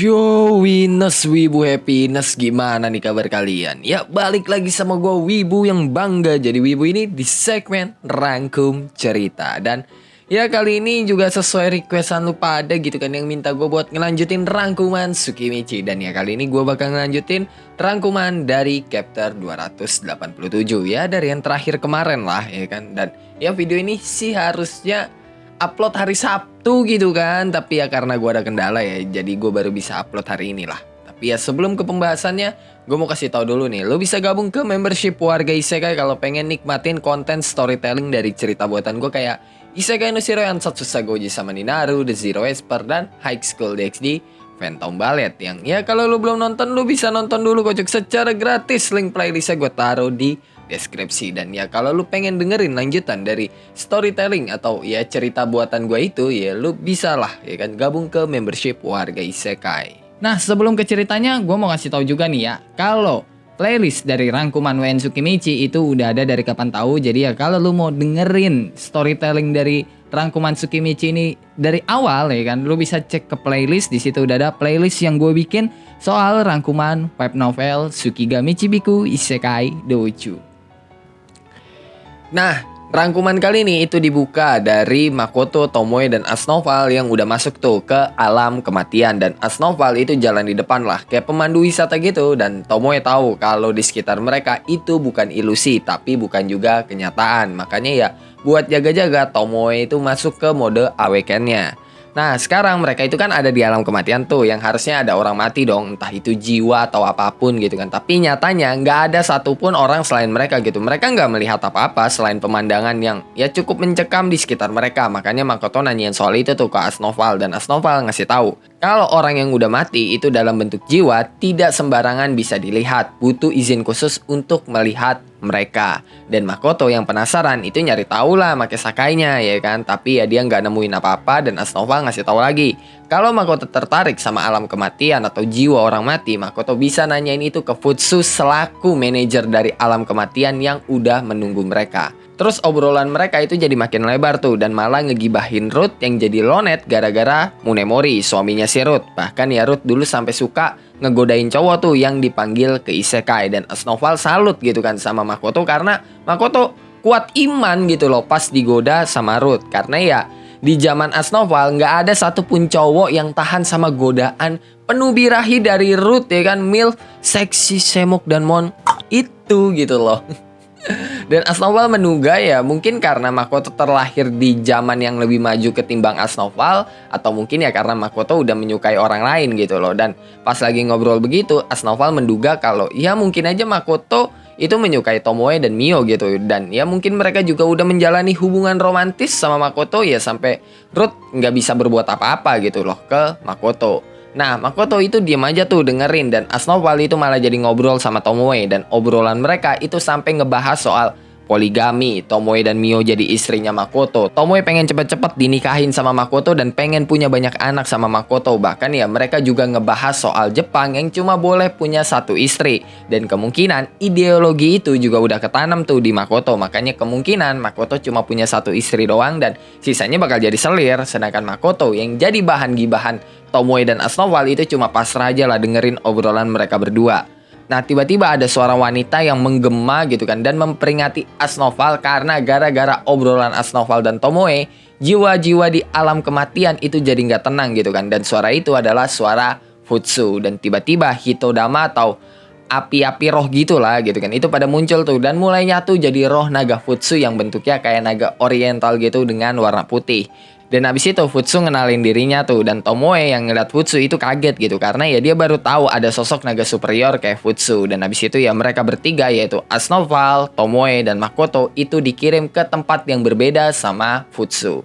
Yo, Winners, Wibu Happiness, gimana nih kabar kalian? Ya, balik lagi sama gue Wibu yang bangga jadi Wibu ini di segmen Rangkum Cerita. Dan ya kali ini juga sesuai requestan lu pada gitu kan, yang minta gue buat ngelanjutin rangkuman Tsukimichi. Dan ya kali ini gue bakal ngelanjutin rangkuman dari chapter 287 ya, dari yang terakhir kemarin lah ya kan. Dan ya video ini sih harusnya upload hari Sabtu gitu kan, tapi ya karena gue ada kendala ya, jadi gue baru bisa upload hari ini lah. Tapi ya sebelum ke pembahasannya, gue mau kasih tahu dulu nih, lo bisa gabung ke membership Warga Isekai kalau pengen nikmatin konten storytelling dari cerita buatan gue kayak Isekai no Shiro yang Satsusagoji sama Ninaru, The Zero Esper, dan High School DxD Phantom Ballet. Yang ya kalau lo belum nonton, lo bisa nonton dulu kocok secara gratis. Link playlistnya gue taruh di deskripsi. Dan ya kalau lu pengen dengerin lanjutan dari storytelling atau ya cerita buatan gue itu, ya lu bisa lah ya kan gabung ke membership Warga Isekai. Nah, sebelum ke ceritanya, gue mau kasih tahu juga nih ya, kalau playlist dari rangkuman WN Tsukimichi itu udah ada dari kapan tahu. Jadi ya kalau lu mau dengerin storytelling dari rangkuman Tsukimichi ini dari awal ya kan, lu bisa cek ke playlist. Di situ udah ada playlist yang gue bikin soal rangkuman web novel Tsukigami Chibiku Isekai Doujou. Nah, rangkuman kali ini itu dibuka dari Makoto, Tomoe, dan Asnoval yang udah masuk tuh ke alam kematian. Dan Asnoval itu jalan di depan lah, kayak pemandu wisata gitu. Dan Tomoe tahu kalau di sekitar mereka itu bukan ilusi, tapi bukan juga kenyataan. Makanya ya, buat jaga-jaga, Tomoe itu masuk ke mode awaken-nya. Nah, sekarang mereka itu kan ada di alam kematian tuh, yang harusnya ada orang mati dong, entah itu jiwa atau apapun gitu kan. Tapi nyatanya nggak ada satupun orang selain mereka gitu. Mereka nggak melihat apa-apa selain pemandangan yang ya cukup mencekam di sekitar mereka. Makanya Makoto nanyain soal itu tuh ke Asnoval, dan Asnoval ngasih tahu kalau orang yang udah mati itu dalam bentuk jiwa tidak sembarangan bisa dilihat, butuh izin khusus untuk melihat mereka. Dan Makoto yang penasaran itu nyari tahu lah pakai sakainya ya kan, tapi ya dia nggak nemuin apa-apa. Dan Asnoval ngasih tahu lagi kalau Makoto tertarik sama alam kematian atau jiwa orang mati, Makoto bisa nanyain itu ke Futsu selaku manajer dari alam kematian yang udah menunggu mereka. Terus obrolan mereka itu jadi makin lebar tuh, dan malah ngegibahin Ruth yang jadi lonet gara-gara Munemori, suaminya si Ruth. Bahkan ya Ruth dulu sampai suka ngegodain cowok tuh yang dipanggil ke Isekai. Dan Asnoval salut gitu kan sama Makoto karena Makoto kuat iman gitu loh pas digoda sama Ruth. Karena ya di zaman Asnoval nggak ada satupun cowok yang tahan sama godaan penuh birahi dari Ruth ya kan, milf, seksi, semok, dan mon itu gitu loh. Dan Asnoval menduga ya mungkin karena Makoto terlahir di zaman yang lebih maju ketimbang Asnoval, atau mungkin ya karena Makoto udah menyukai orang lain gitu loh. Dan pas lagi ngobrol begitu, Asnoval menduga kalau ya mungkin aja Makoto itu menyukai Tomoe dan Mio gitu. Dan ya mungkin mereka juga udah menjalani hubungan romantis sama Makoto ya, sampai Ruth nggak bisa berbuat apa-apa gitu loh ke Makoto. Nah, Makoto itu diem aja tuh dengerin, dan Asnoval itu malah jadi ngobrol sama Tomoe. Dan obrolan mereka itu sampai ngebahas soal poligami, Tomoe dan Mio jadi istrinya Makoto. Tomoe pengen cepet-cepet dinikahin sama Makoto dan pengen punya banyak anak sama Makoto. Bahkan ya mereka juga ngebahas soal Jepang yang cuma boleh punya satu istri. Dan kemungkinan ideologi itu juga udah ketanam tuh di Makoto. Makanya kemungkinan Makoto cuma punya satu istri doang dan sisanya bakal jadi selir. Sedangkan Makoto yang jadi bahan gibahan Tomoe dan Asnoval itu cuma pasrah aja lah dengerin obrolan mereka berdua. Nah, tiba-tiba ada suara wanita yang menggema gitu kan, dan memperingati Asnoval karena gara-gara obrolan Asnoval dan Tomoe, jiwa-jiwa di alam kematian itu jadi nggak tenang gitu kan. Dan suara itu adalah suara Futsu. Dan tiba-tiba Hitodama atau api-api roh gitulah gitu kan, itu pada muncul tuh dan mulai nyatu jadi roh naga Futsu yang bentuknya kayak naga oriental gitu dengan warna putih. Dan abis itu Futsu ngenalin dirinya tuh, dan Tomoe yang ngeliat Futsu itu kaget gitu karena ya dia baru tahu ada sosok naga superior kayak Futsu. Dan abis itu ya mereka bertiga yaitu Asnoval, Tomoe, dan Makoto itu dikirim ke tempat yang berbeda sama Futsu.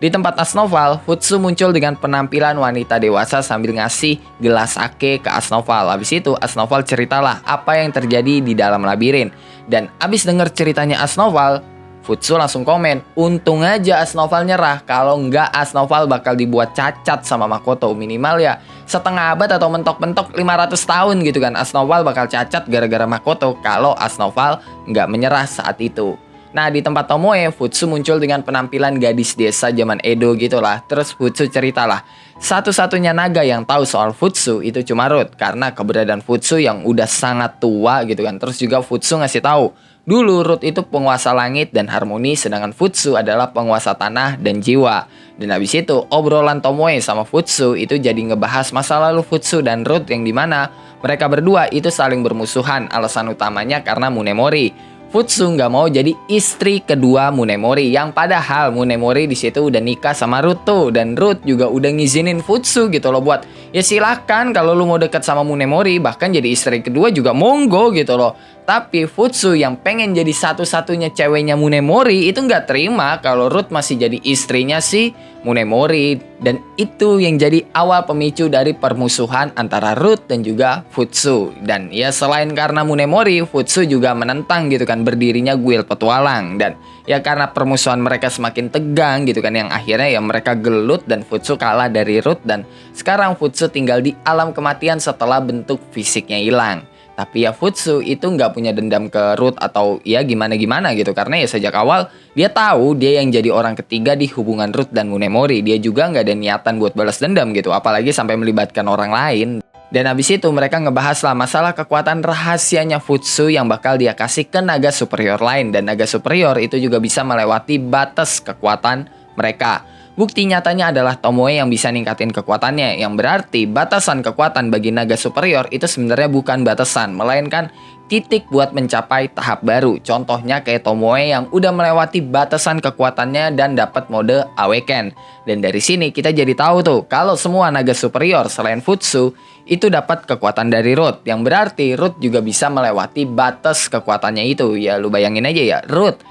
Di tempat Asnoval, Futsu muncul dengan penampilan wanita dewasa sambil ngasih gelas sake ke Asnoval. Abis itu Asnoval ceritalah apa yang terjadi di dalam labirin. Dan abis denger ceritanya Asnoval, Futsu langsung komen, untung aja Asnoval nyerah, kalau nggak Asnoval bakal dibuat cacat sama Makoto. Minimal ya setengah abad atau mentok-mentok 500 tahun gitu kan, Asnoval bakal cacat gara-gara Makoto kalau Asnoval nggak menyerah saat itu. Nah, di tempat Tomoe, Futsu muncul dengan penampilan gadis desa zaman Edo gitulah. Terus Futsu ceritalah, satu-satunya naga yang tahu soal Futsu itu cuma Ruth, karena keberadaan Futsu yang udah sangat tua gitu kan. Terus juga Futsu ngasih tahu, dulu Ruth itu penguasa langit dan harmoni, sedangkan Futsu adalah penguasa tanah dan jiwa. Dan habis itu, obrolan Tomoe sama Futsu itu jadi ngebahas masa lalu Futsu dan Ruth, yang dimana mereka berdua itu saling bermusuhan. Alasan utamanya karena Munemori. Futsu nggak mau jadi istri kedua Munemori, yang padahal Munemori di situ udah nikah sama Ruth tuh, dan Ruth juga udah ngizinin Futsu gitu loh buat ya silakan kalau lu mau deket sama Munemori, bahkan jadi istri kedua juga monggo gitu loh. Tapi Futsu yang pengen jadi satu-satunya ceweknya Munemori itu nggak terima kalau Ruth masih jadi istrinya si Munemori, dan itu yang jadi awal pemicu dari permusuhan antara Ruth dan juga Futsu. Dan ya selain karena Munemori, Futsu juga menentang gitu kan berdirinya guild petualang, dan ya karena permusuhan mereka semakin tegang gitu kan, yang akhirnya ya mereka gelut dan Futsu kalah dari Ruth, dan sekarang Futsu tinggal di alam kematian setelah bentuk fisiknya hilang. Tapi ya Futsu itu nggak punya dendam ke Ruth atau ya gimana-gimana gitu. Karena ya sejak awal dia tahu dia yang jadi orang ketiga di hubungan Ruth dan Munemori. Dia juga nggak ada niatan buat balas dendam gitu. Apalagi sampai melibatkan orang lain. Dan habis itu mereka ngebahas lah masalah kekuatan rahasianya Futsu yang bakal dia kasih ke naga superior lain. Dan naga superior itu juga bisa melewati batas kekuatan mereka. Bukti nyatanya adalah Tomoe yang bisa ningkatin kekuatannya, yang berarti batasan kekuatan bagi naga superior itu sebenarnya bukan batasan, melainkan titik buat mencapai tahap baru. Contohnya kayak Tomoe yang udah melewati batasan kekuatannya dan dapat mode Awaken. Dan dari sini kita jadi tahu tuh, kalau semua naga superior selain Futsu itu dapat kekuatan dari Ruth, yang berarti Ruth juga bisa melewati batas kekuatannya itu. Ya lu bayangin aja ya, Ruth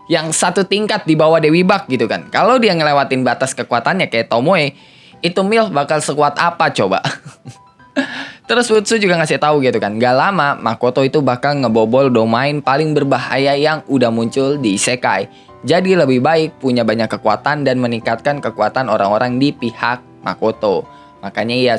yang satu tingkat di bawah Dewi Bak gitu kan. Kalau dia ngelewatin batas kekuatannya kayak Tomoe, itu MILF bakal sekuat apa coba? Terus Futsu juga ngasih tahu gitu kan, gak lama Makoto itu bakal ngebobol domain paling berbahaya yang udah muncul di Isekai. Jadi lebih baik punya banyak kekuatan dan meningkatkan kekuatan orang-orang di pihak Makoto. Makanya ya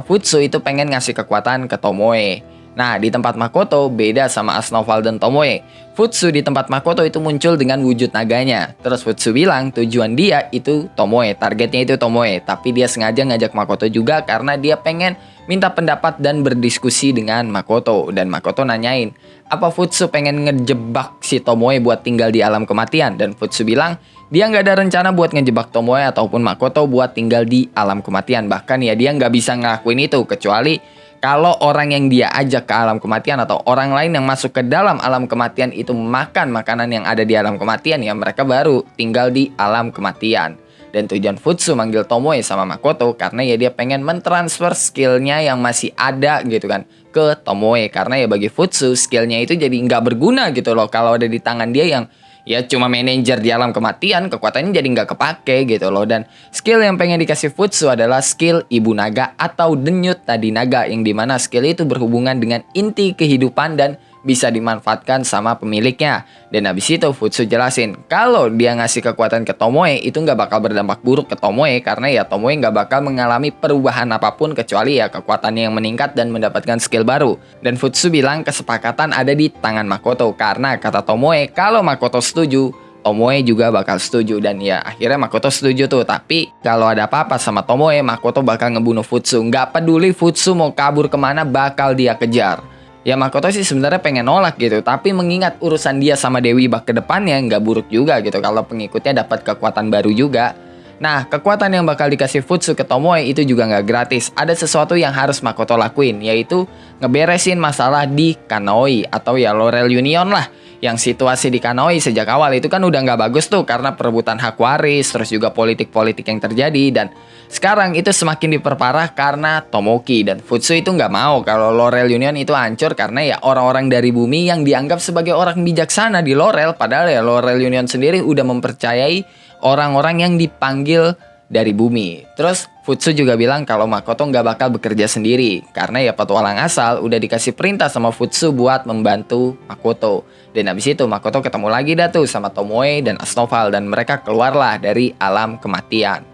Futsu itu pengen ngasih kekuatan ke Tomoe. Nah, di tempat Makoto beda sama Asnoval dan Tomoe. Futsu di tempat Makoto itu muncul dengan wujud naganya. Terus Futsu bilang tujuan dia itu Tomoe, targetnya itu Tomoe. Tapi dia sengaja ngajak Makoto juga karena dia pengen minta pendapat dan berdiskusi dengan Makoto. Dan Makoto nanyain, apa Futsu pengen ngejebak si Tomoe buat tinggal di alam kematian? Dan Futsu bilang, dia nggak ada rencana buat ngejebak Tomoe ataupun Makoto buat tinggal di alam kematian. Bahkan ya dia nggak bisa ngelakuin itu kecuali kalau orang yang dia ajak ke alam kematian atau orang lain yang masuk ke dalam alam kematian itu makan makanan yang ada di alam kematian, ya mereka baru tinggal di alam kematian. Dan tujuan Futsu manggil Tomoe sama Makoto karena ya dia pengen mentransfer skillnya yang masih ada gitu kan ke Tomoe. Karena ya bagi Futsu skillnya itu jadi nggak berguna gitu loh kalau ada di tangan dia yang ya cuma manajer di alam kematian, kekuatannya jadi nggak kepake gitu loh. Dan skill yang pengen dikasih Futsu adalah skill Ibu Naga atau Denyut Tadi Naga, yang dimana skill itu berhubungan dengan inti kehidupan dan bisa dimanfaatkan sama pemiliknya. Dan habis itu Futsu jelasin kalau dia ngasih kekuatan ke Tomoe itu nggak bakal berdampak buruk ke Tomoe, karena ya Tomoe nggak bakal mengalami perubahan apapun kecuali ya kekuatannya yang meningkat dan mendapatkan skill baru. Dan Futsu bilang kesepakatan ada di tangan Makoto, karena kata Tomoe kalau Makoto setuju, Tomoe juga bakal setuju. Dan ya akhirnya Makoto setuju tuh. Tapi kalau ada apa-apa sama Tomoe, Makoto bakal ngebunuh Futsu. Nggak peduli Futsu mau kabur kemana, bakal dia kejar. Ya Makoto sih sebenarnya pengen nolak gitu, tapi mengingat urusan dia sama Dewi Bak ke depannya nggak buruk juga gitu kalau pengikutnya dapat kekuatan baru juga. Nah, kekuatan yang bakal dikasih Futsu ke Tomoe itu juga nggak gratis. Ada sesuatu yang harus Makoto lakuin, yaitu ngeberesin masalah di Kanoi atau ya Laurel Union lah. Yang situasi di Kanoi sejak awal itu kan udah nggak bagus tuh karena perebutan hak waris, terus juga politik-politik yang terjadi. Dan sekarang itu semakin diperparah karena Tomoki, dan Futsu itu nggak mau kalau Laurel Union itu hancur karena ya orang-orang dari bumi yang dianggap sebagai orang bijaksana di Laurel. Padahal ya Laurel Union sendiri udah mempercayai orang-orang yang dipanggil dari bumi. Terus Futsu juga bilang kalau Makoto nggak bakal bekerja sendiri karena ya petualang asal udah dikasih perintah sama Futsu buat membantu Makoto. Dan habis itu Makoto ketemu lagi dah tuh sama Tomoe dan Asnoval, dan mereka keluarlah dari alam kematian.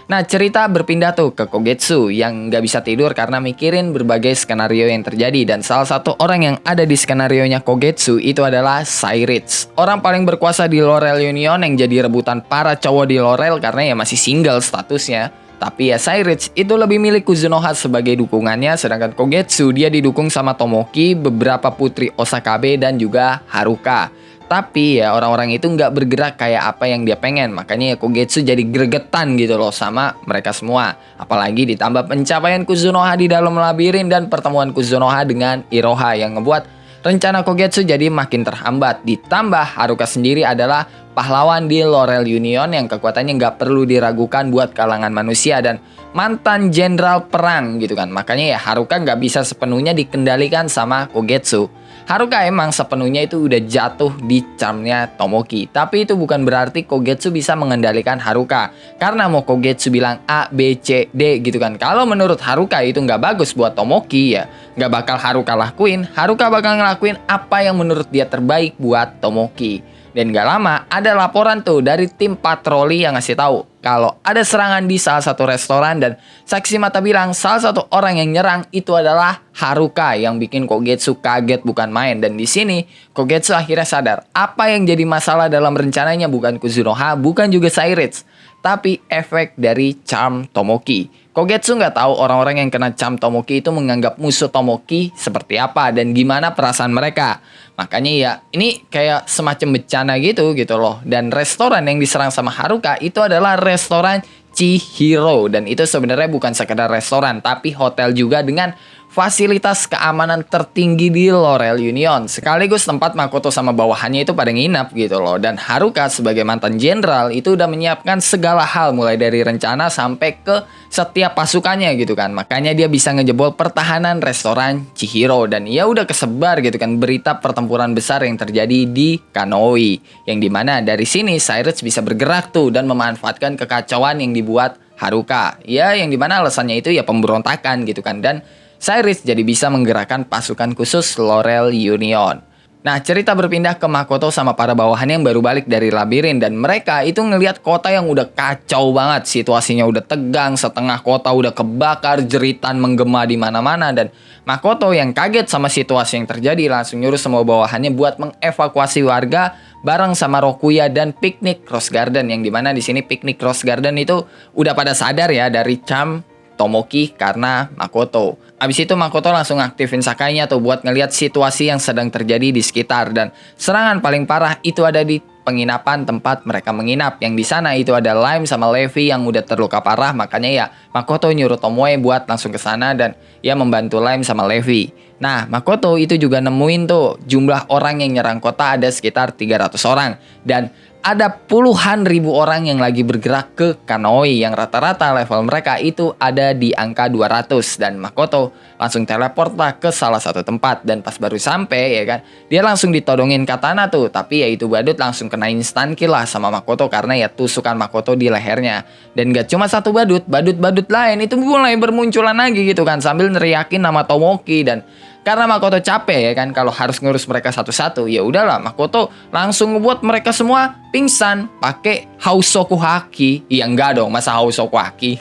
Nah, cerita berpindah tuh ke Kogetsu yang nggak bisa tidur karena mikirin berbagai skenario yang terjadi. Dan salah satu orang yang ada di skenarionya Kogetsu itu adalah Cyrix. Orang paling berkuasa di Laurel Union yang jadi rebutan para cowok di Laurel karena ya masih single statusnya. Tapi ya Cyrix itu lebih milih Kuzunoha sebagai dukungannya, sedangkan Kogetsu dia didukung sama Tomoki, beberapa putri Osakabe, dan juga Haruka. Tapi ya orang-orang itu nggak bergerak kayak apa yang dia pengen. Makanya ya Kogetsu jadi gregetan gitu loh sama mereka semua. Apalagi ditambah pencapaian Kuzunoha di dalam labirin dan pertemuan Kuzunoha dengan Iroha yang ngebuat rencana Kogetsu jadi makin terhambat. Ditambah Haruka sendiri adalah pahlawan di Laurel Union yang kekuatannya nggak perlu diragukan buat kalangan manusia dan mantan jenderal perang gitu kan. Makanya ya Haruka nggak bisa sepenuhnya dikendalikan sama Kogetsu. Haruka emang sepenuhnya itu udah jatuh di charmnya Tomoki. Tapi itu bukan berarti Kogetsu bisa mengendalikan Haruka. Karena mau Kogetsu bilang A, B, C, D gitu kan. Kalau menurut Haruka itu nggak bagus buat Tomoki ya. Nggak bakal Haruka lakuin. Haruka bakal ngelakuin apa yang menurut dia terbaik buat Tomoki. Dan gak lama ada laporan tuh dari tim patroli yang ngasih tahu kalau ada serangan di salah satu restoran dan saksi mata bilang salah satu orang yang nyerang itu adalah Haruka yang bikin Kogetsu kaget bukan main. Dan di sini Kogetsu akhirnya sadar apa yang jadi masalah dalam rencananya bukan Kuzunoha, bukan juga Cyrix, tapi efek dari charm Tomoki. Kogetsu nggak tahu orang-orang yang kena charm Tomoki itu menganggap musuh Tomoki seperti apa dan gimana perasaan mereka. Makanya ya ini kayak semacam bencana gitu loh. Dan restoran yang diserang sama Haruka itu adalah restoran Chihiro. Dan itu sebenarnya bukan sekedar restoran tapi hotel juga dengan fasilitas keamanan tertinggi di Laurel Union. Sekaligus tempat Makoto sama bawahannya itu pada nginap gitu loh. Dan Haruka sebagai mantan jenderal itu udah menyiapkan segala hal mulai dari rencana sampai ke setiap pasukannya gitu kan. Makanya dia bisa ngejebol pertahanan restoran Chihiro. Dan ya udah kesebar gitu kan berita pertempuran besar yang terjadi di Kanoi. Yang dimana dari sini Cyrix bisa bergerak tuh dan memanfaatkan kekacauan yang dibuat Haruka. Ya yang dimana alasannya itu ya pemberontakan gitu kan. Dan Cyrix jadi bisa menggerakkan pasukan khusus Laurel Union. Nah, cerita berpindah ke Makoto sama para bawahannya yang baru balik dari labirin. Dan mereka itu ngelihat kota yang udah kacau banget. Situasinya udah tegang, setengah kota udah kebakar, jeritan menggema di mana-mana. Dan Makoto yang kaget sama situasi yang terjadi langsung nyuruh semua bawahannya buat mengevakuasi warga bareng sama Rokuya dan Picnic Rose Garden. Yang dimana di sini Picnic Rose Garden itu udah pada sadar ya dari charm Tomoki karena Makoto. Abis itu Makoto langsung aktifin Sakainya tuh buat ngeliat situasi yang sedang terjadi di sekitar. Dan serangan paling parah itu ada di penginapan tempat mereka menginap. Yang di sana itu ada Lime sama Levi yang udah terluka parah. Makanya ya Makoto nyuruh Tomoe buat langsung ke sana dan ya membantu Lime sama Levi. Nah, Makoto itu juga nemuin tuh jumlah orang yang nyerang kota ada sekitar 300 orang. Dan ada puluhan ribu orang yang lagi bergerak ke Kanoi yang rata-rata level mereka itu ada di angka 200. Dan Makoto langsung teleport lah ke salah satu tempat. Dan pas baru sampai ya kan, dia langsung ditodongin katana tuh. Tapi ya itu badut langsung kena instant kill lah sama Makoto karena ya tusukan Makoto di lehernya. Dan gak cuma satu badut, badut-badut lain itu mulai bermunculan lagi gitu kan sambil neriakin nama Tomoki. Dan karena Makoto capek ya kan kalau harus ngurus mereka satu-satu, ya udahlah Makoto langsung ngebuat mereka semua pingsan pakai Housoku Haki. Iya enggak dong, masa Housoku Haki.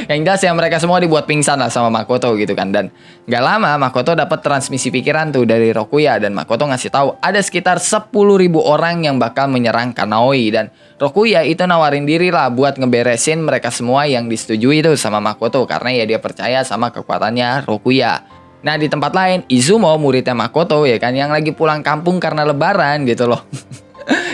Yang jelas ya mereka semua dibuat pingsan lah sama Makoto gitu kan. Dan gak lama Makoto dapat transmisi pikiran tuh dari Rokuya dan Makoto ngasih tahu ada sekitar 10.000 orang yang bakal menyerang Kanoi. Dan Rokuya itu nawarin diri lah buat ngeberesin mereka semua yang disetujui tuh sama Makoto karena ya dia percaya sama kekuatannya Rokuya. Nah di tempat lain Izumo muridnya Makoto ya kan yang lagi pulang kampung karena lebaran gitu loh.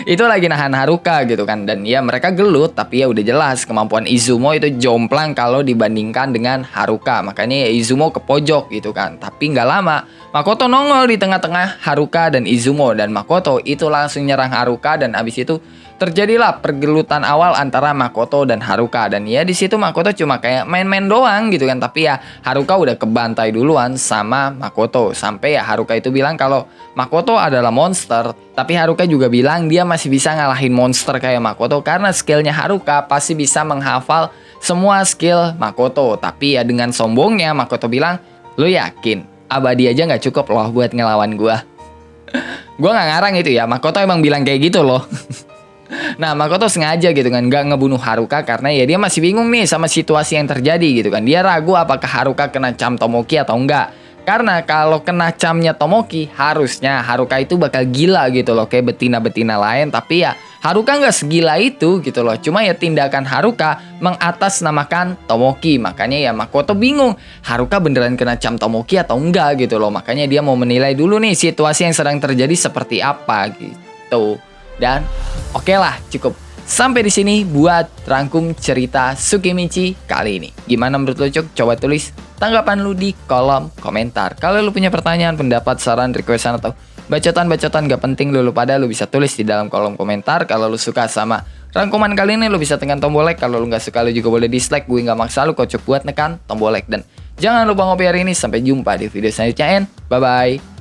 Itu lagi nahan Haruka gitu kan. Dan ya mereka gelut tapi ya udah jelas kemampuan Izumo itu jomplang kalau dibandingkan dengan Haruka. Makanya ya Izumo ke pojok gitu kan. Tapi nggak lama Makoto nongol di tengah-tengah Haruka dan Izumo. Dan Makoto itu langsung nyerang Haruka dan abis itu terjadilah pergelutan awal antara Makoto dan Haruka. Dan ya di situ Makoto cuma kayak main-main doang gitu kan. Tapi ya Haruka udah kebantai duluan sama Makoto. Sampai ya Haruka itu bilang kalau Makoto adalah monster. Tapi Haruka juga bilang dia masih bisa ngalahin monster kayak Makoto karena skillnya Haruka pasti bisa menghafal semua skill Makoto. Tapi ya dengan sombongnya Makoto bilang, "Lu yakin? Abadi aja gak cukup loh buat ngelawan gua." Gua gak ngarang itu ya, Makoto emang bilang kayak gitu loh. Nah, Makoto sengaja gitu kan nggak ngebunuh Haruka karena ya dia masih bingung nih sama situasi yang terjadi gitu kan. Dia ragu apakah Haruka kena cam Tomoki atau enggak. Karena kalau kena camnya Tomoki, harusnya Haruka itu bakal gila gitu loh, kayak betina-betina lain. Tapi ya Haruka nggak segila itu gitu loh. Cuma ya tindakan Haruka mengatasnamakan Tomoki. Makanya ya Makoto bingung, Haruka beneran kena cam Tomoki atau enggak gitu loh. Makanya dia mau menilai dulu nih situasi yang sedang terjadi seperti apa gitu. Dan oke lah, cukup sampai di sini buat rangkum cerita Tsukimichi kali ini. Gimana menurut lo, Cuk? Coba tulis tanggapan lu di kolom komentar. Kalau lu punya pertanyaan, pendapat, saran, requestan atau bacotan-bacotan gak penting lu pada lu bisa tulis di dalam kolom komentar. Kalau lu suka sama rangkuman kali ini, lu bisa tekan tombol like. Kalau lu gak suka, lu juga boleh dislike. Gue gak maksa lu kocok buat nekan tombol like. Dan jangan lupa ngopi hari ini. Sampai jumpa di video selanjutnya. Bye bye.